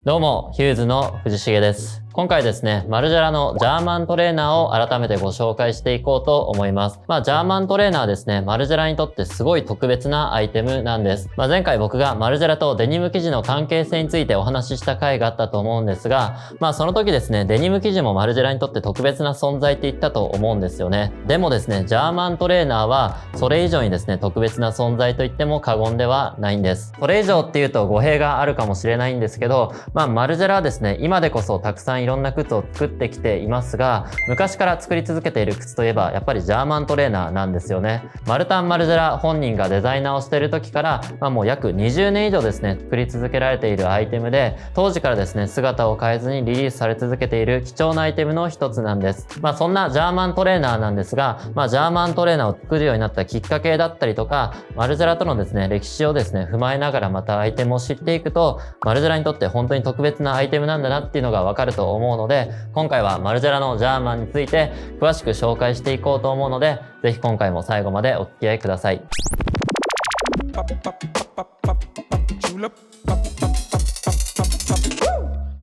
どうも、ヒューズの藤重です。今回ですね、マルジェラのジャーマントレーナーを改めてご紹介していこうと思います。ジャーマントレーナーですね、マルジェラにとってすごい特別なアイテムなんです。前回僕がマルジェラとデニム生地の関係性についてお話しした回があったと思うんですが、その時ですね、デニム生地もマルジェラにとって特別な存在って言ったと思うんですよね。でもですね、ジャーマントレーナーはそれ以上にですね、特別な存在と言っても過言ではないんです。それ以上っていうと語弊があるかもしれないんですけど、マルジェラはですね、今でこそたくさんいろんな靴を作ってきていますが、昔から作り続けている靴といえばやっぱりジャーマントレーナーなんですよね。マルタン・マルジェラ本人がデザイナーをしている時から、もう約20年以上ですね、作り続けられているアイテムで、当時からですね、姿を変えずにリリースされ続けている貴重なアイテムの一つなんです。そんなジャーマントレーナーなんですが、ジャーマントレーナーを作るようになったきっかけだったりとか、マルジェラとのですね、歴史をですね、踏まえながらまたアイテムを知っていくと、マルジェラにとって本当に特別なアイテムなんだなっていうのがわかると思うので、今回はマルジェラのジャーマンについて詳しく紹介していこうと思うので、ぜひ今回も最後までお付き合いください。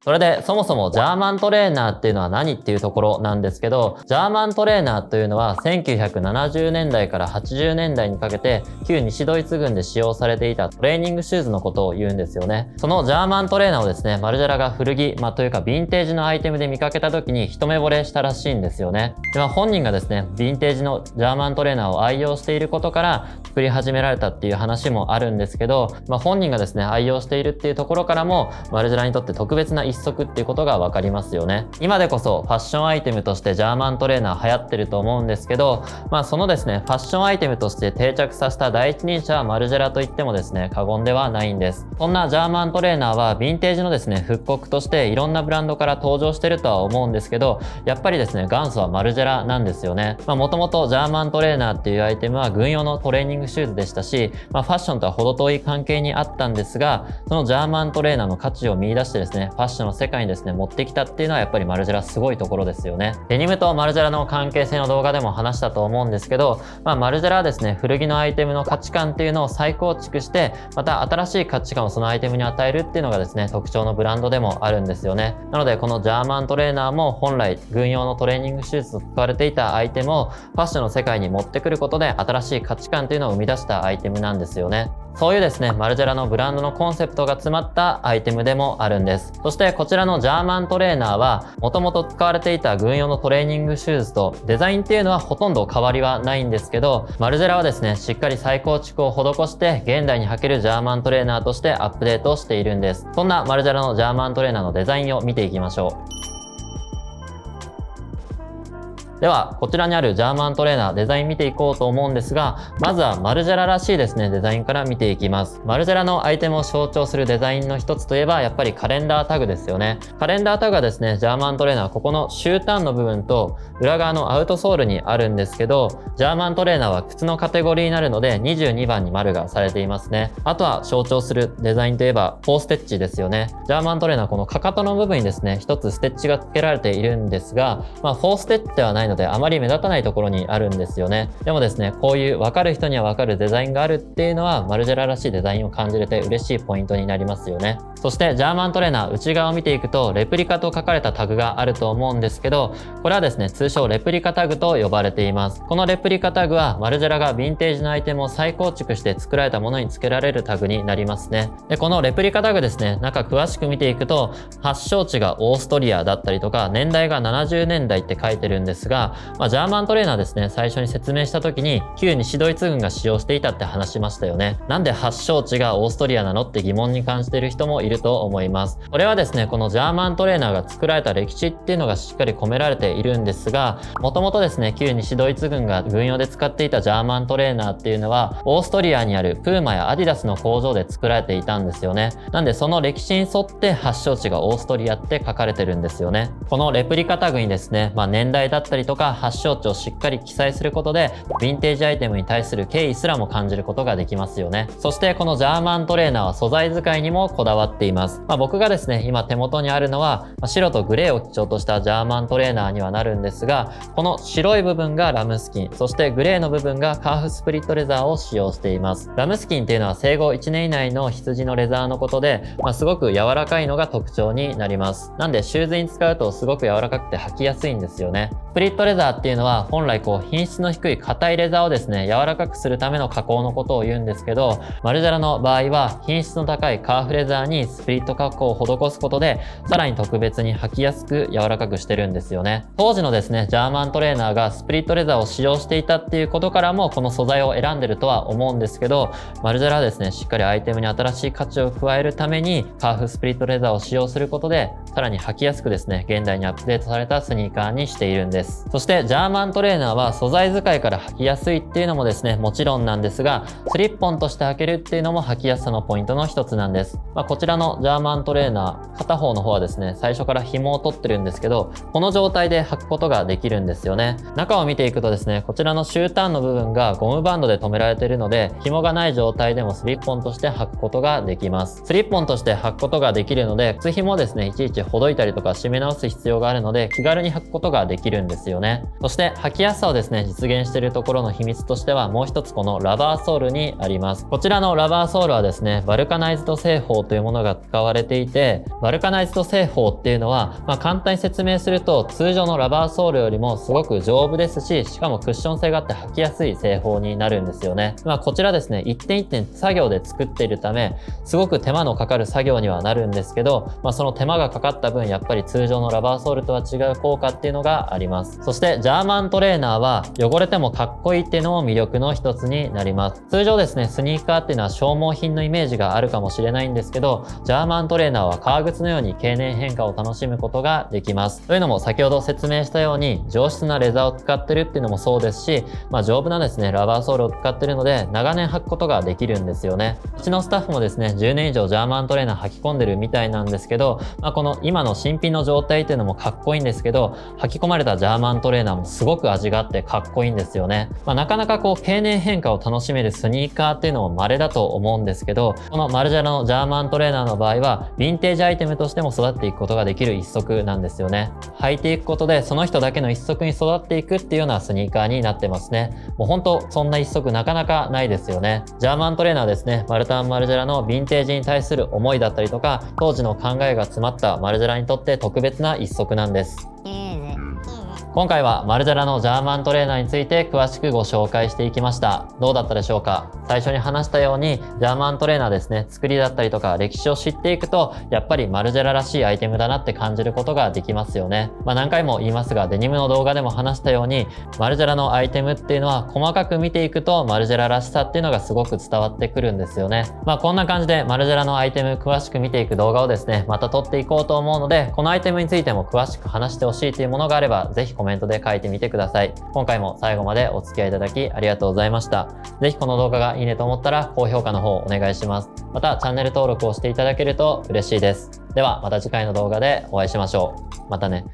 それでそもそもジャーマントレーナーっていうのは何っていうところなんですけど、ジャーマントレーナーというのは1970年代から80年代にかけて旧西ドイツ軍で使用されていたトレーニングシューズのことを言うんですよね。そのジャーマントレーナーをですね、マルジェラが古着、というかヴィンテージのアイテムで見かけた時に一目惚れしたらしいんですよね。で、本人がですね、ヴィンテージのジャーマントレーナーを愛用していることから作り始められたっていう話もあるんですけど、本人がですね、愛用しているっていうところからもマルジェラにとって特別な一足っていうことが分かりますよね。今でこそファッションアイテムとしてジャーマントレーナー流行ってると思うんですけど、そのですね、ファッションアイテムとして定着させた第一人者はマルジェラといってもですね、過言ではないんです。そんなジャーマントレーナーはヴィンテージのですね、復刻としていろんなブランドから登場してるとは思うんですけど、やっぱりですね、元祖はマルジェラなんですよね。もともとジャーマントレーナーっていうアイテムは軍用のトレーニングシューズでしたし、ファッションとは程遠い関係にあったんですが、そのジャーマントレーナーの価値を見出してですね、ファッションの世界にですね、持ってきたっていうのはやっぱりマルジェラすごいところですよね。デニムとマルジェラの関係性の動画でも話したと思うんですけど、マルジェラはですね、古着のアイテムの価値観っていうのを再構築して、また新しい価値観をそのアイテムに与えるっていうのがですね、特徴のブランドでもあるんですよね。なのでこのジャーマントレーナーも本来軍用のトレーニングシューズと使われていたアイテムをファッションの世界に持ってくることで新しい価値観っていうのを生み出したアイテムなんですよね。そういうですね、マルジェラのブランドのコンセプトが詰まったアイテムでもあるんです。そしてこちらのジャーマントレーナーは、もともと使われていた軍用のトレーニングシューズとデザインっていうのはほとんど変わりはないんですけど、マルジェラはですね、しっかり再構築を施して現代に履けるジャーマントレーナーとしてアップデートしているんです。そんなマルジェラのジャーマントレーナーのデザインを見ていきましょう。では、こちらにあるジャーマントレーナー、デザイン見ていこうと思うんですが、まずはマルジェラらしいですね、デザインから見ていきます。マルジェラのアイテムを象徴するデザインの一つといえば、やっぱりカレンダータグですよね。カレンダータグはですね、ジャーマントレーナー、ここのシューターンの部分と、裏側のアウトソールにあるんですけど、ジャーマントレーナーは靴のカテゴリーになるので、22番に丸がされていますね。あとは象徴するデザインといえば、4ステッチですよね。ジャーマントレーナー、このかかとの部分にですね、一つステッチが付けられているんですが、4ステッチではないので、あまり目立たないところにあるんですよね。でもですね、こういう分かる人には分かるデザインがあるっていうのはマルジェラらしいデザインを感じれて嬉しいポイントになりますよね。そしてジャーマントレーナー内側を見ていくとレプリカと書かれたタグがあると思うんですけど、これはですね、通称レプリカタグと呼ばれています。このレプリカタグはマルジェラがヴィンテージのアイテムを再構築して作られたものに付けられるタグになりますね。で、このレプリカタグですね、中詳しく見ていくと発祥地がオーストリアだったりとか年代が70年代って書いてるんですが、ジャーマントレーナーですね、最初に説明した時に旧西ドイツ軍が使用していたって話しましたよね。なんで発祥地がオーストリアなのって疑問に感じている人もいると思います。これはですね、このジャーマントレーナーが作られた歴史っていうのがしっかり込められているんですが、もともとですね、旧西ドイツ軍が軍用で使っていたジャーマントレーナーっていうのはオーストリアにあるプーマやアディダスの工場で作られていたんですよね。なんでその歴史に沿って発祥地がオーストリアって書かれてるんですよね。このレプリカタグにですね、年代だったりとか発祥地をしっかり記載することで、ヴィンテージアイテムに対する敬意すらも感じることができますよね。そしてこのジャーマントレーナーは素材使いにもこだわっています。僕がですね、今手元にあるのは、白とグレーを基調としたジャーマントレーナーにはなるんですが、この白い部分がラムスキン、そしてグレーの部分がカーフスプリットレザーを使用しています。ラムスキンっていうのは生後1年以内の羊のレザーのことで、すごく柔らかいのが特徴になります。なんでシューズに使うとすごく柔らかくて履きやすいんですよね。スプリットレザーっていうのは本来品質の低い硬いレザーをですね、柔らかくするための加工のことを言うんですけど、マルジェラの場合は品質の高いカーフレザーにスプリット加工を施すことで、さらに特別に履きやすく柔らかくしてるんですよね。当時のですね、ジャーマントレーナーがスプリットレザーを使用していたっていうことからも、この素材を選んでるとは思うんですけど、マルジェラはですね、しっかりアイテムに新しい価値を加えるためにカーフスプリットレザーを使用することで、さらに履きやすくですね、現代にアップデートされたスニーカーにしているんです。そしてジャーマントレーナーは素材使いから履きやすいっていうのもですね、もちろんなんですが、スリッポンとして履けるっていうのも履きやすさのポイントの一つなんです。こちらのジャーマントレーナー、片方の方はですね、最初から紐を取ってるんですけど、この状態で履くことができるんですよね。中を見ていくとですね、こちらのシューターンの部分がゴムバンドで留められているので、紐がない状態でもスリッポンとして履くことができます。スリッポンとして履くことができるので、靴紐をですね、いちいちほどいたりとか締め直す必要があるので、気軽に履くことができるんですよね。そして履きやすさをですね、実現しているところの秘密としては、もう一つこのラバーソールにあります。こちらのラバーソールはですね、バルカナイズド製法というものが使われていて、バルカナイズド製法っていうのは、簡単に説明すると、通常のラバーソールよりもすごく丈夫ですし、しかもクッション性があって履きやすい製法になるんですよね。こちらですね、一点一点作業で作っているため、すごく手間のかかる作業にはなるんですけど、その手間がかかった分、やっぱり通常のラバーソールとは違う効果っていうのがあります。そしてジャーマントレーナーは汚れてもかっこいいっていうのも魅力の一つになります。通常ですね、スニーカーっていうのは消耗品のイメージがあるかもしれないんですけど、ジャーマントレーナーは革靴のように経年変化を楽しむことができます。というのも先ほど説明したように、上質なレザーを使ってるっていうのもそうですし、丈夫なですね、ラバーソールを使ってるので、長年履くことができるんですよね。うちのスタッフもですね、10年以上ジャーマントレーナー履き込んでるみたいなんですけど、この今の新品の状態っていうのもかっこいいんですけど、履き込まれたジャーマントレーナーもすごく味があってかっこいいんですよね。なかなか経年変化を楽しめるスニーカーっていうのも稀だと思うんですけど、このマルジェラのジャーマントレーナーの場合は、ヴィンテージアイテムとしても育っていくことができる一足なんですよね。履いていくことで、その人だけの一足に育っていくっていうようなスニーカーになってますね。もう本当、そんな一足なかなかないですよね。ジャーマントレーナーですね、マルタン・マルジェラのヴィンテージに対する思いだったりとか、当時の考えが詰まったマルジェラにとって特別な一足なんです。今回はマルジェラのジャーマントレーナーについて詳しくご紹介していきました。どうだったでしょうか？最初に話したように、ジャーマントレーナーですね、作りだったりとか歴史を知っていくと、やっぱりマルジェラらしいアイテムだなって感じることができますよね。何回も言いますが、デニムの動画でも話したように、マルジェラのアイテムっていうのは細かく見ていくと、マルジェラらしさっていうのがすごく伝わってくるんですよね。こんな感じでマルジェラのアイテム詳しく見ていく動画をですね、また撮っていこうと思うので、このアイテムについても詳しく話してほしいというものがあれば、ぜひコメントで書いてみてください。今回も最後までお付き合いいただきありがとうございました。ぜひこの動画がいいねと思ったら高評価の方お願いします。またチャンネル登録をしていただけると嬉しいです。ではまた次回の動画でお会いしましょう。またね。